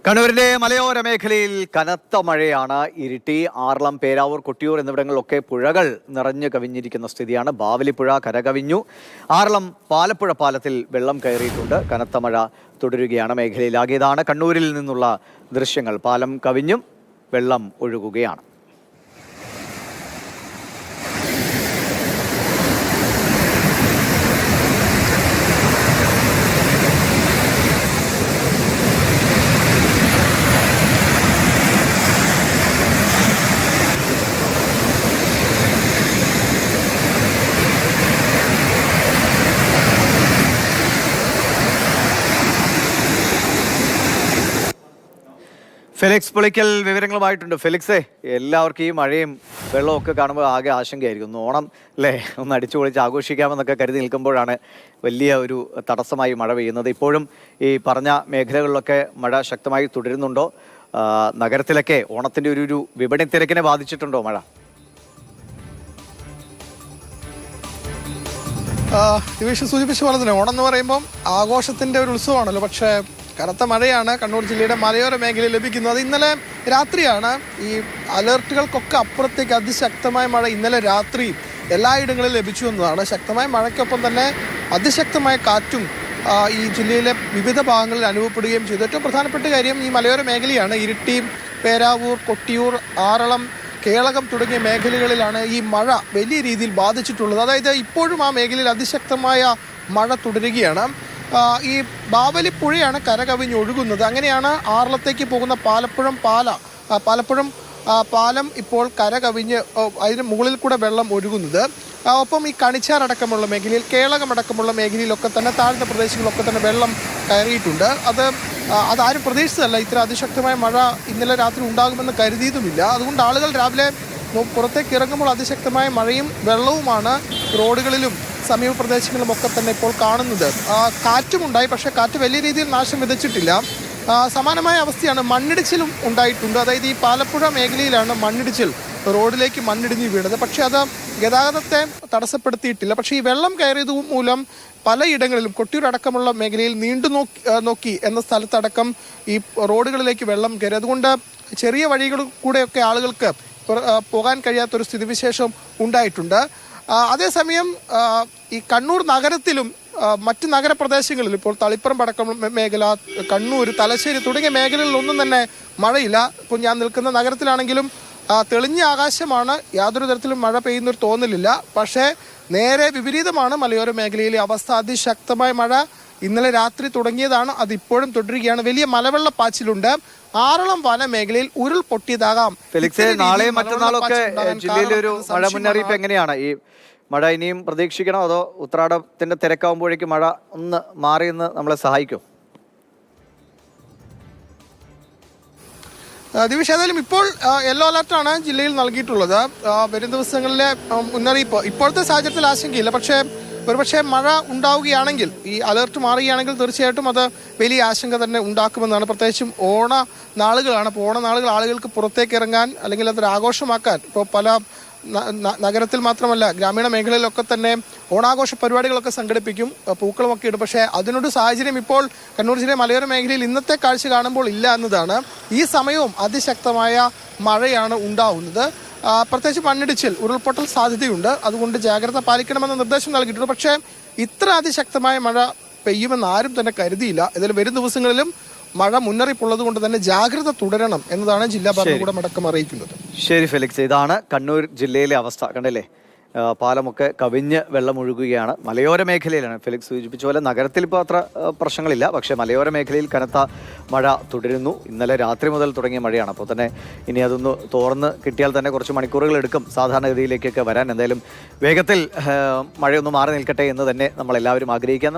കണ്ണൂരിന്റെ മലയോര മേഖലയിൽ കനത്ത മഴയാണ്. ഇരിട്ടി, ആറളം, പേരാവൂർ, കൊട്ടിയൂർ എന്നിവിടങ്ങളിലൊക്കെ പുഴകൾ നിറഞ്ഞു കവിഞ്ഞിരിക്കുന്ന സ്ഥിതിയാണ്. ബാവലിപ്പുഴ കരകവിഞ്ഞു. ആറളം പാലപ്പുഴ പാലത്തിൽ വെള്ളം കയറിയിട്ടുണ്ട്. കനത്ത മഴ തുടരുകയാണ് മേഖലയിലാകെ. ഇതാണ് കണ്ണൂരിൽ നിന്നുള്ള ദൃശ്യങ്ങൾ. പാലം കവിഞ്ഞും വെള്ളം ഒഴുകുകയാണ്. ഫെലിക്സ് പുളിക്കൽ വിവരങ്ങളുമായിട്ടുണ്ട്. ഫെലിക്സേ, എല്ലാവർക്കും ഈ മഴയും വെള്ളവും ഒക്കെ കാണുമ്പോൾ ആകെ ആശങ്കയായിരിക്കും. ഒന്ന് ഓണം അല്ലേ, ഒന്ന് അടിച്ചു പൊളിച്ച് ആഘോഷിക്കാമെന്നൊക്കെ കരുതി നിൽക്കുമ്പോഴാണ് വലിയ ഒരു തടസ്സമായി മഴ പെയ്യുന്നത്. ഇപ്പോഴും ഈ പറഞ്ഞ മേഖലകളിലൊക്കെ മഴ ശക്തമായി തുടരുന്നുണ്ടോ? നഗരത്തിലൊക്കെ ഓണത്തിൻ്റെ ഒരു വിപണി തിരക്കിനെ ബാധിച്ചിട്ടുണ്ടോ മഴ? ദിവേഷ് സൂചിപ്പിച്ച പോലെ തന്നെ ഓണം എന്ന് പറയുമ്പം ആഘോഷത്തിൻ്റെ ഒരു ഉത്സവമാണല്ലോ. പക്ഷേ കനത്ത മഴയാണ് കണ്ണൂർ ജില്ലയുടെ മലയോര മേഖലയിൽ ലഭിക്കുന്നത്. അത് ഇന്നലെ രാത്രിയാണ്. ഈ അലർട്ടുകൾക്കൊക്കെ അപ്പുറത്തേക്ക് അതിശക്തമായ മഴ ഇന്നലെ രാത്രി എല്ലായിടങ്ങളിലും ലഭിച്ചു എന്നതാണ്. ശക്തമായ മഴയ്ക്കൊപ്പം തന്നെ അതിശക്തമായ കാറ്റും ഈ ജില്ലയിലെ വിവിധ ഭാഗങ്ങളിൽ അനുഭവപ്പെടുകയും ചെയ്തു. ഏറ്റവും പ്രധാനപ്പെട്ട കാര്യം ഈ മലയോര മേഖലയാണ്. ഇരിട്ടി, പേരാവൂർ, കൊട്ടിയൂർ, ആറളം, കേളകം തുടങ്ങിയ മേഖലകളിലാണ് ഈ മഴ വലിയ രീതിയിൽ ബാധിച്ചിട്ടുള്ളത്. അതായത് ഇപ്പോഴും ആ മേഖലയിൽ അതിശക്തമായ മഴ തുടരുകയാണ്. ഈ ബാവലിപ്പുഴയാണ് കരകവിഞ്ഞൊഴുകുന്നത്. അങ്ങനെയാണ് ആറളത്തേക്ക് പോകുന്ന പാലപ്പുഴം പാലം ഇപ്പോൾ കരകവിഞ്ഞ് അതിന് മുകളിൽ കൂടെ വെള്ളം ഒഴുകുന്നത്. ഒപ്പം ഈ കണിച്ചാറടക്കമുള്ള മേഖലയിൽ, കേളകമടക്കമുള്ള മേഖലയിലൊക്കെ തന്നെ താഴ്ന്ന പ്രദേശങ്ങളിലൊക്കെ തന്നെ വെള്ളം കയറിയിട്ടുണ്ട്. അതാരും പ്രതീക്ഷിച്ചതല്ല. ഇത്ര അതിശക്തമായ മഴ ഇന്നലെ രാത്രി ഉണ്ടാകുമെന്ന് കരുതിയതുമില്ല. അതുകൊണ്ട് ആളുകൾ രാവിലെ പുറത്തേക്ക് ഇറങ്ങുമ്പോൾ അതിശക്തമായ മഴയും വെള്ളവുമാണ് റോഡുകളിലും സമീപ പ്രദേശങ്ങളിലും ഒക്കെ തന്നെ ഇപ്പോൾ കാണുന്നത്. കാറ്റുമുണ്ടായി, പക്ഷേ കാറ്റ് വലിയ രീതിയിൽ നാശം വിതച്ചിട്ടില്ല. സമാനമായ അവസ്ഥയാണ്. മണ്ണിടിച്ചിലും ഉണ്ടായിട്ടുണ്ട്. അതായത് ഈ പാലപ്പുഴ മേഖലയിലാണ് മണ്ണിടിച്ചിൽ, റോഡിലേക്ക് മണ്ണിടിഞ്ഞ് വീണത്. പക്ഷേ അത് ഗതാഗതത്തെ തടസ്സപ്പെടുത്തിയിട്ടില്ല. പക്ഷേ ഈ വെള്ളം കയറിയത് മൂലം പലയിടങ്ങളിലും കൊട്ടിയൂർ അടക്കമുള്ള മേഖലയിൽ നീണ്ടു നോക്കി എന്ന സ്ഥലത്തടക്കം ഈ റോഡുകളിലേക്ക് വെള്ളം കയറി. അതുകൊണ്ട് ചെറിയ വഴികളിൽ കൂടെയൊക്കെ ആളുകൾക്ക് പോകാൻ കഴിയാത്തൊരു സ്ഥിതിവിശേഷം ഉണ്ടായിട്ടുണ്ട്. അതേസമയം ഈ കണ്ണൂർ നഗരത്തിലും മറ്റ് നഗരപ്രദേശങ്ങളിൽ ഇപ്പോൾ തളിപ്പറമ്പ് അടക്കമുള്ള മേഖല, കണ്ണൂർ, തലശ്ശേരി തുടങ്ങിയ മേഖലകളിലൊന്നും തന്നെ മഴയില്ല. ഇപ്പോൾ ഞാൻ നിൽക്കുന്ന നഗരത്തിലാണെങ്കിലും തെളിഞ്ഞ ആകാശമാണ്. യാതൊരു തരത്തിലും മഴ പെയ്യുന്നൊരു തോന്നലില്ല. പക്ഷേ നേരെ വിപരീതമാണ് മലയോര മേഖലയിലെ അവസ്ഥ. അതിശക്തമായ മഴ ഇന്നലെ രാത്രി തുടങ്ങിയതാണ്. അതിപ്പോഴും തുടരുകയാണ്. വലിയ മലവെള്ളപ്പാച്ചിലുണ്ട്. ആറളം വനമേഖലയിൽ ഉരുൾപൊട്ടിയതാകാം. ഫെലിക്സ്, നാളെയും മറ്റന്നാളൊക്കെ ജില്ലയിലെ ഒരു മഴ മുന്നറിയിപ്പ് എങ്ങനെയാണ്? ഈ മഴ ഇനിയും പ്രതീക്ഷിക്കണോ, അതോ ഉത്രാടത്തിന്റെ തിരക്കാവുമ്പോഴേക്കും മഴ ഒന്ന് മാറിയെന്ന് നമ്മളെ സഹായിക്കും? ദിവിഷ്, ഏതായാലും ഇപ്പോൾ യെല്ലോ അലർട്ടാണ് ജില്ലയിൽ നൽകിയിട്ടുള്ളത്. വരും ദിവസങ്ങളിലെ മുന്നറിയിപ്പ് ഇപ്പോഴത്തെ സാഹചര്യത്തിൽ ആശങ്കയില്ല. പക്ഷേ മഴ ഉണ്ടാവുകയാണെങ്കിൽ, ഈ അലർട്ട് മാറുകയാണെങ്കിൽ തീർച്ചയായിട്ടും അത് വലിയ ആശങ്ക തന്നെ ഉണ്ടാക്കുമെന്നാണ്. പ്രത്യേകിച്ചും ഓണ നാളുകളാണ്. അപ്പോൾ ഓണനാളുകൾ ആളുകൾക്ക് പുറത്തേക്ക് ഇറങ്ങാൻ അല്ലെങ്കിൽ അതൊരു ആഘോഷമാക്കാൻ ഇപ്പോൾ പല നഗരത്തിൽ മാത്രമല്ല ഗ്രാമീണ മേഖലയിലൊക്കെ തന്നെ ഓണാഘോഷ പരിപാടികളൊക്കെ സംഘടിപ്പിക്കും, പൂക്കളുമൊക്കെ ഇടും. പക്ഷേ അതിനൊരു സാഹചര്യം ഇപ്പോൾ കണ്ണൂർ ജില്ലയിലെ മലയോര മേഖലയിൽ ഇന്നത്തെ കാഴ്ച കാണുമ്പോൾ ഇല്ല എന്നതാണ്. ഈ സമയവും അതിശക്തമായ മഴയാണ് ഉണ്ടാവുന്നത്. പ്രത്യേകിച്ച് മണ്ണിടിച്ചിൽ, ഉരുൾപൊട്ടൽ സാധ്യതയുണ്ട്. അതുകൊണ്ട് ജാഗ്രത പാലിക്കണമെന്ന നിർദ്ദേശം നൽകിയിട്ടുണ്ട്. പക്ഷേ ഇത്ര അതിശക്തമായ മഴ പെയ്യുമെന്ന് ആരും തന്നെ കരുതിയില്ല. ഏതായാലും വരും ദിവസങ്ങളിലും മഴ മുന്നറിയിപ്പുള്ളത് കൊണ്ട് തന്നെ ജാഗ്രത തുടരണം എന്നതാണ് ജില്ലാ ഭരണകൂടം അടക്കം അറിയിക്കുന്നത്. ശരി ഫെലിക്സ്, ഇതാണ് കണ്ണൂർ ജില്ലയിലെ അവസ്ഥ. കണ്ടില്ലേ, പാലമൊക്കെ കവിഞ്ഞ് വെള്ളമൊഴുകുകയാണ്. മലയോര മേഖലയിലാണ്. ഫെലിക്സ് സൂചിപ്പിച്ച പോലെ നഗരത്തിൽ ഇപ്പോൾ അത്ര പ്രശ്നങ്ങളില്ല. പക്ഷേ മലയോര മേഖലയിൽ കനത്ത മഴ തുടരുന്നു. ഇന്നലെ രാത്രി മുതൽ തുടങ്ങിയ മഴയാണ്. അപ്പോൾ തന്നെ ഇനി അതൊന്ന് തോർന്ന് കിട്ടിയാൽ തന്നെ കുറച്ച് മണിക്കൂറുകൾ എടുക്കും സാധാരണഗതിയിലേക്കൊക്കെ വരാൻ. എന്തായാലും വേഗത്തിൽ മഴയൊന്ന് മാറി നിൽക്കട്ടെ എന്ന് തന്നെ നമ്മളെല്ലാവരും ആഗ്രഹിക്കാം.